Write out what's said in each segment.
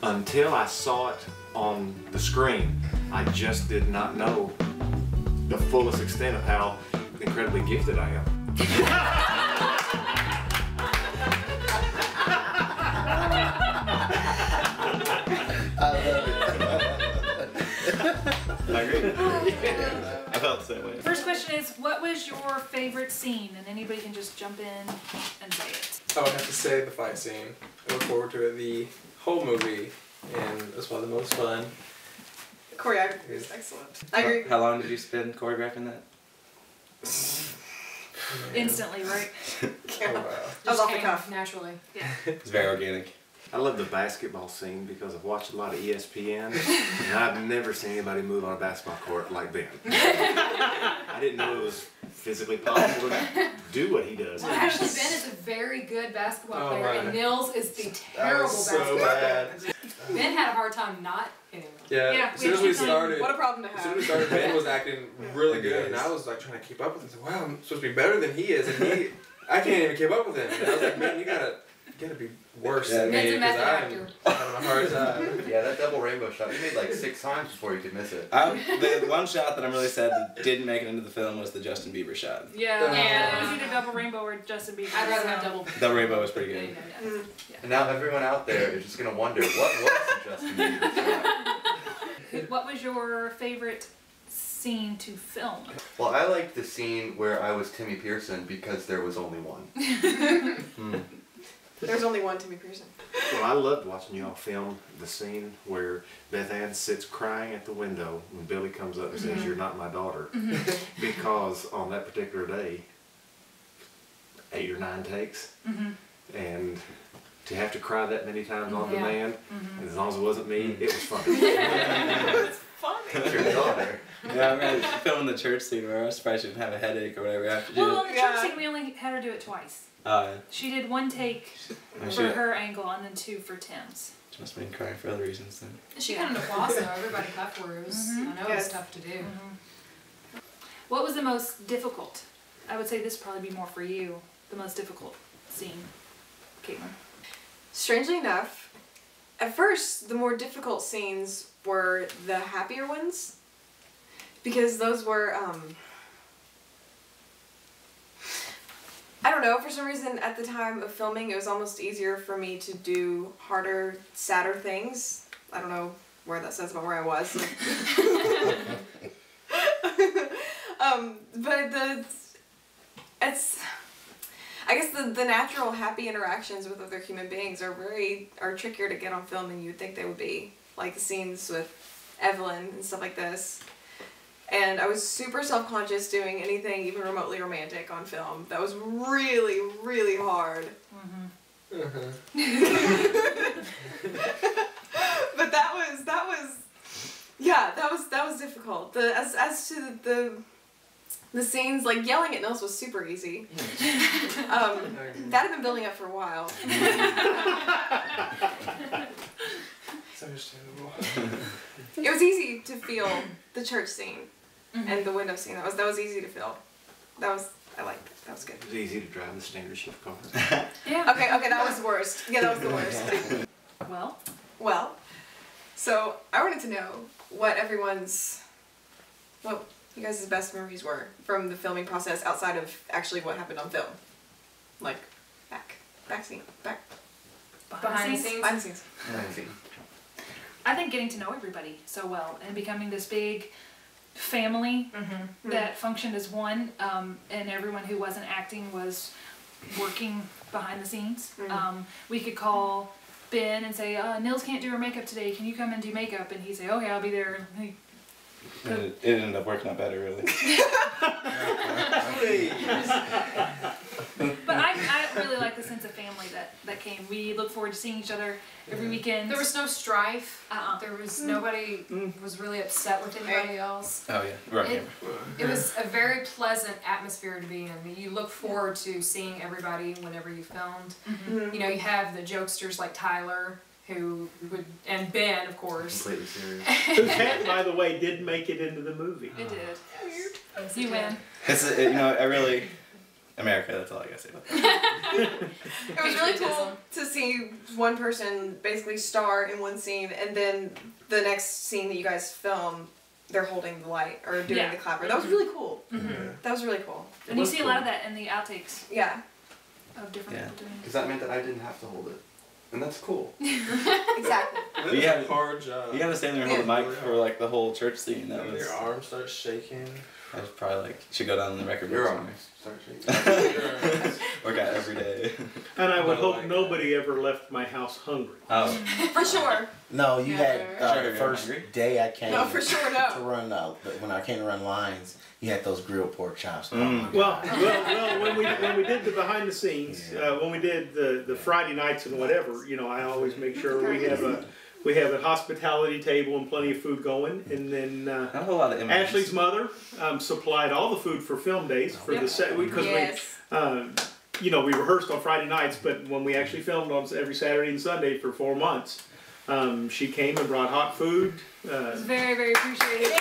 Until I saw it on the screen, I just did not know the fullest extent of how incredibly gifted I am. I love it. I agree. I felt the same way. First question is, what was your favorite scene? And anybody can just jump in and say it. I would have to say the fight scene. I look forward to it the whole movie, and it was one of the most fun. Choreography is excellent. I agree. How long did you spend choreographing that? Instantly, right? Oh, wow. I was off the cuff. Naturally. Yeah. It's very organic. I love the basketball scene because I've watched a lot of ESPN, and I've never seen anybody move on a basketball court like Ben. I didn't know it was physically possible to do what he does. Well, actually, Ben is a very good basketball player, right. and Nils is the That terrible was so basketball bad. player. Ben had a hard time not hitting him. Yeah, as soon as we started, What a problem to as soon as we have. started, Ben was acting really good, and I was like trying to keep up with him. So, wow, I'm supposed to be better than he is, and I can't even keep up with him. And I was like, man, you gotta be worse than me, Ben's a because method I'm actor. having a hard time. Yeah, that double rainbow shot, you made like 6 times before you could miss it. The one shot that I'm really sad that didn't make it into the film was the Justin Bieber shot. Yeah. Yeah. It was either double rainbow or Justin Bieber. I'd rather have double. The rainbow was pretty good. And now everyone out there is just going to wonder, what was the Justin Bieber shot? What was your favorite scene to film? Well, I liked the scene where I was Timmy Pearson because there was only one. There's only one Timmy Pearson. Well, I loved watching y'all film the scene where Beth Ann sits crying at the window when Billy comes up and says, "You're not my daughter." Because on that particular day, 8 or 9 takes, and to have to cry that many times on demand, and as long as it wasn't me, it was fun. It's funny. It's your daughter. Yeah, I mean, filming the church scene where I was surprised she didn't have a headache or whatever after do. Well, on the church Yeah. scene, we only had her do it twice. Yeah. She did 1 take Oh, for her angle and then 2 for Tim's. She must have been crying for other reasons then. She got an applause though. Everybody clapped for her. It was, I know it was Yes. tough to do. What was the most difficult? I would say this would probably be more for you. The most difficult scene, Caitlin. Strangely enough, at first, the more difficult scenes were the happier ones. Because those were, I don't know, for some reason at the time of filming it was almost easier for me to do harder, sadder things. I don't know where that says about where I was. But I guess the natural happy interactions with other human beings are trickier to get on film than you'd think they would be. Like the scenes with Evelyn and stuff like this. And I was super self-conscious doing anything even remotely romantic on film. That was really, really hard. But that was difficult. As to the scenes, like yelling at Nils was super easy. That had been building up for a while. It's understandable. It was easy to feel the church scene and the window scene. That was easy to feel. I liked it. That was good. It was easy to drive the standard shift car. Yeah. Okay, that was the worst. Yeah, that was the worst. Well, so I wanted to know what you guys' best memories were from the filming process outside of actually what happened on film. Like, behind the scenes. I think getting to know everybody so well and becoming this big family that functioned as one, and everyone who wasn't acting was working behind the scenes. We could call Ben and say, Nils can't do her makeup today, can you come and do makeup? And he'd say, okay, I'll be there. And it ended up working out better, really. But I really like the sense of family that came. We look forward to seeing each other every weekend. There was no strife. There was nobody was really upset with anybody else. Oh yeah, right. It was a very pleasant atmosphere to be in. You look forward to seeing everybody whenever you filmed. You know, you have the jokesters like Tyler, and Ben, of course. Completely serious. That, by the way, did make it into the movie. It did. Weird. You win. It's America, that's all I gotta say about that. It was really cool to see one person basically star in one scene, and then the next scene that you guys film, they're holding the light or doing the clapper. That was really cool. That was really cool. And you see a lot of that in the outtakes Yeah. of different people doing it. Because that meant that I didn't have to hold it. And that's cool. Exactly. It was a hard job. You gotta stand there and hold the mic for like the whole church scene. That And was. your arm starts shaking. I was probably like, should go down in the record Your book arms start shaking. Work out every day. And I would I hope like nobody ever left my house hungry. Oh, For sure. No, you had Sure, the you're first hungry. day I came No, for sure, to no. run when I came to run lines. You had those grilled pork chops. Oh Mm. my Well, God. when we did the behind the scenes, when we did the Friday nights and whatever, you know, I always make sure we have a hospitality table and plenty of food going, and then not a whole lot of M&Ms. Ashley's mother supplied all the food for film days for the set because Yes. you know, we rehearsed on Friday nights, but when we actually filmed on every Saturday and Sunday for 4 months, she came and brought hot food. It's very, very appreciated.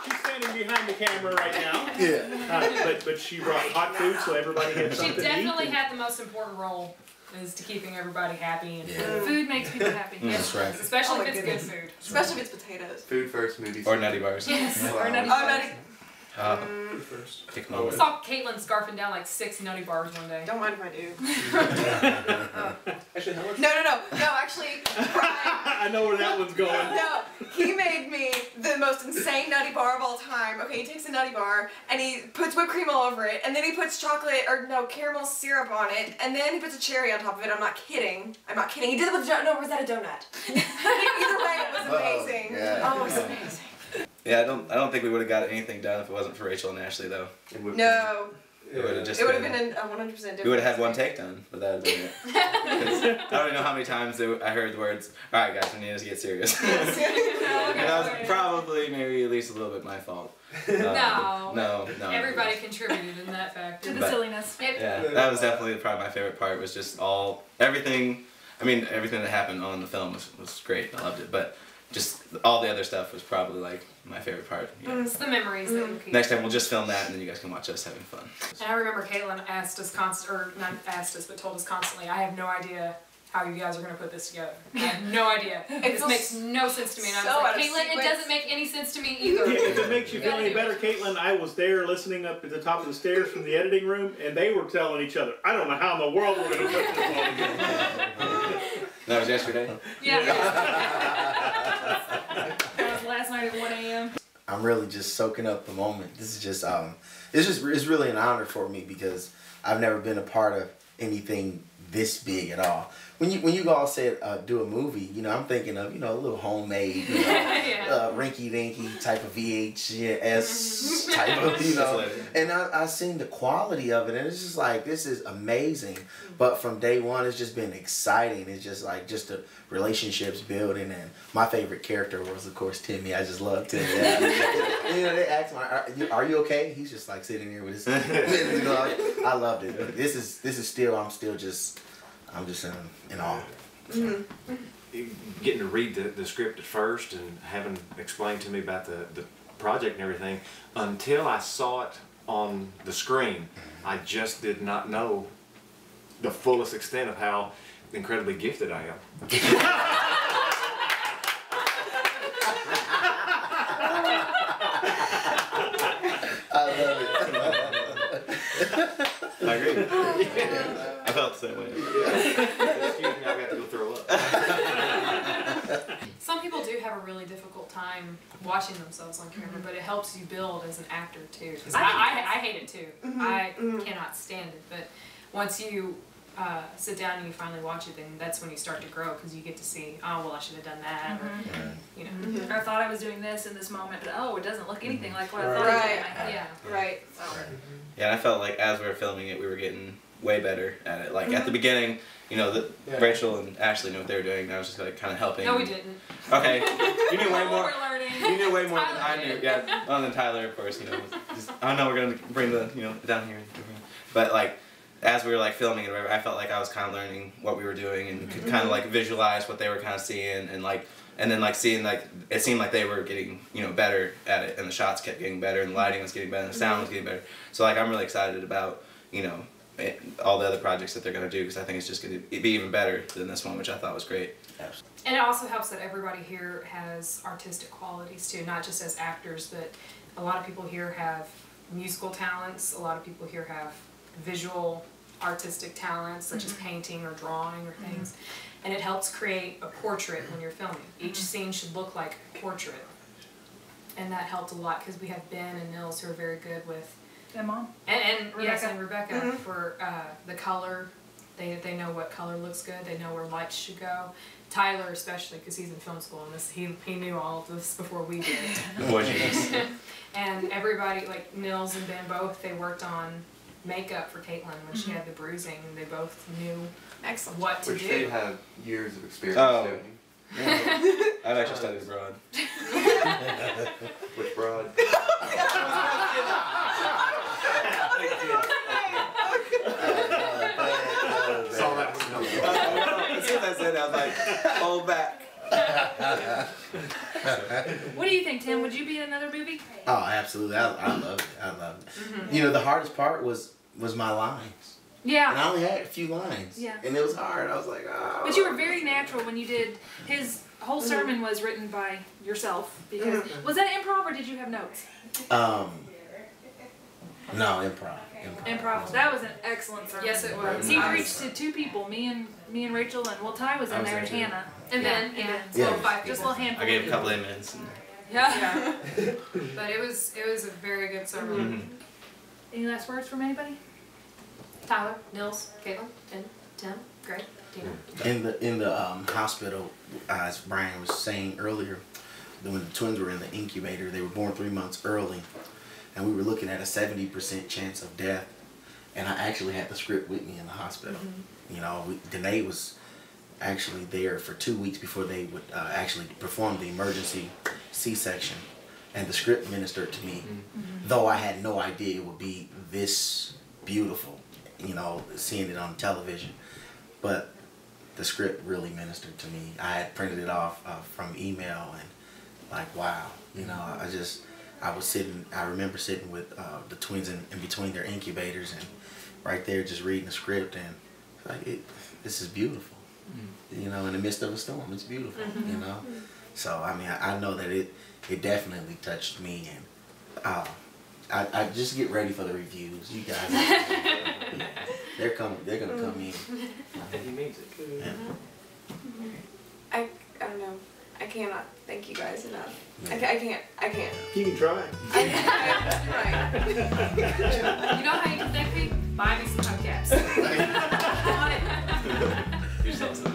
She's standing behind the camera right now. Yeah. But she brought hot food, so everybody had She something to eat. definitely had the most important role, is to keeping everybody happy and Yeah. Food makes people happy. That's right. especially Oh my if it's goodness. good food. Especially if it's potatoes. Food first, movies. Or nutty bars. Yes. Wow. Or nutty Oh, bars. nutty. Food first. Pick I moment. saw Caitlin scarfing down like 6 nutty bars one day. Don't mind if I do. Actually, how much? No, actually, Brian, I know where that one's going. no, he made me the most insane nutty bar of all time. Okay, he takes a nutty bar and he puts whipped cream all over it, and then he puts caramel syrup on it, and then he puts a cherry on top of it. I'm not kidding. He did it with no, was that a donut? Either way, it was amazing. Yeah. Oh, it was amazing. Yeah, I don't think we would have got anything done if it wasn't for Rachel and Ashley though. And whipped No, It would have just it would have been. been a 100% different. We would have had one take done, but that would have been it. 'Cause I don't even know how many times I heard the words, "Alright guys, we need to get serious." And that was probably maybe at least a little bit my fault. No. Everybody contributed in that fact. To the But- silliness. Yeah, that was definitely probably my favorite part, was just everything that happened on the film was great. I loved it, but just all the other stuff was probably like my favorite part. Yeah. It's the memories that you keep. Next time we'll just film that and then you guys can watch us having fun. And I remember Caitlin asked us not asked us, but told us constantly, I have no idea how you guys are going to put this together. I have no idea. This feels makes no sense to me. And I so was out like, of Caitlin, it sequence. doesn't make any sense to me either. If it makes you feel any better, Caitlin, I was there listening up at the top of the stairs from the editing room, and they were telling each other, I don't know how in the world we're going to put this all together. That was yesterday? Yeah. That was last night at 1 a.m. I'm really just soaking up the moment. This is just it's really an honor for me because I've never been a part of anything this big at all. When you all said do a movie, you know, I'm thinking of, you know, a little homemade, you know, rinky dinky type of VHS type of, you know. And I seen the quality of it, and it's just like, this is amazing. But from day one, it's just been exciting. It's just like the relationships building, and my favorite character was, of course, Timmy. I just love Timmy. You know, they asked me, "Are you okay?" He's just like sitting here with his. You know, I loved it. This is still. I'm just in awe. Getting to read the script at first and having explained to me about the project and everything, until I saw it on the screen, I just did not know the fullest extent of how incredibly gifted I am. I love it. I agree. I felt the same way. Excuse me, I've got to go throw up. Some people do have a really difficult time watching themselves on camera, but it helps you build as an actor too. 'Cause I hate it too. I cannot stand it. But once you sit down and you finally watch it, then that's when you start to grow, because you get to see, oh well, I should have done that, or you know. Or I thought I was doing this in this moment, but oh, it doesn't look anything like what I thought Right. it did in my head. Yeah. Right. So. Yeah, and I felt like as we were filming it, we were getting way better at it. Like at the beginning, you know, Rachel and Ashley knew what they were doing, and I was just like kind of helping. No, we didn't. Okay, you knew way more. We're learning. You knew way more than Tyler I knew. did. Yeah, other than Tyler, of course. You know, just, oh no, we're gonna bring the down here. But like, as we were like filming it, or whatever, I felt like I was kind of learning what we were doing and could kind of like visualize what they were kind of seeing, and like And then like seeing like it seemed like they were getting better at it, and the shots kept getting better, and the lighting was getting better, and the sound was getting better. So like I'm really excited about all the other projects that they're gonna do, because I think it's just gonna be even better than this one, which I thought was great. Absolutely. And it also helps that everybody here has artistic qualities too, not just as actors, but a lot of people here have musical talents. A lot of people here have visual artistic talents, such as painting or drawing or things. And it helps create a portrait when you're filming. Each scene should look like a portrait. And that helped a lot, because we have Ben and Nils who are very good with, And Mom. and Rebecca. yes, and Rebecca for the color. They know what color looks good. They know where lights should go. Tyler especially, because he's in film school, and he knew all of this before we did. And everybody, like Nils and Ben both, they worked on makeup for Caitlin when she had the bruising, and they both knew what to Which do. they have years of experience doing. Yeah. I've actually studied abroad. Which broad? Saw that one coming. As soon as I said it, I was like, hold back. What do you think, Tim? Would you be in another movie? Oh, absolutely. I love it. I love it. The hardest part was my lines. Yeah. And I only had a few lines. Yeah. And it was hard. I was like, oh. But you were very natural when you did. His whole sermon was written by yourself. Because was that improv or did you have notes? No, improv. Improv. That was an excellent sermon. Yes, it was. He preached to two people, me and Rachel, and Ty was in there, and Hannah. And then, Yeah. little 5 Just a people. little handful. I gave of a couple people. amens. Yeah. But it was a very good sermon. Any last words from anybody? Tyler, Nils, Caitlin, Tim, Greg, Tina. In the hospital, as Brian was saying earlier, when the twins were in the incubator, they were born 3 months early, and we were looking at a 70% chance of death. And I actually had the script with me in the hospital. Danae was actually there for 2 weeks before they would actually perform the emergency C-section, and the script ministered to me, though I had no idea it would be this beautiful, seeing it on television. But the script really ministered to me. I had printed it off from email, and like, wow, I remember sitting with the twins in between their incubators, and right there just reading the script, and like, this is beautiful. In the midst of a storm, it's beautiful, So, I mean, I know that it definitely touched me, and I just get ready for the reviews. You guys, they're coming. They're gonna come in. He means it. Yeah. I don't know. I cannot thank you guys enough. Yeah. I can't. You can try. Right. You know how you can thank me? Buy me some hubcaps. Yourself.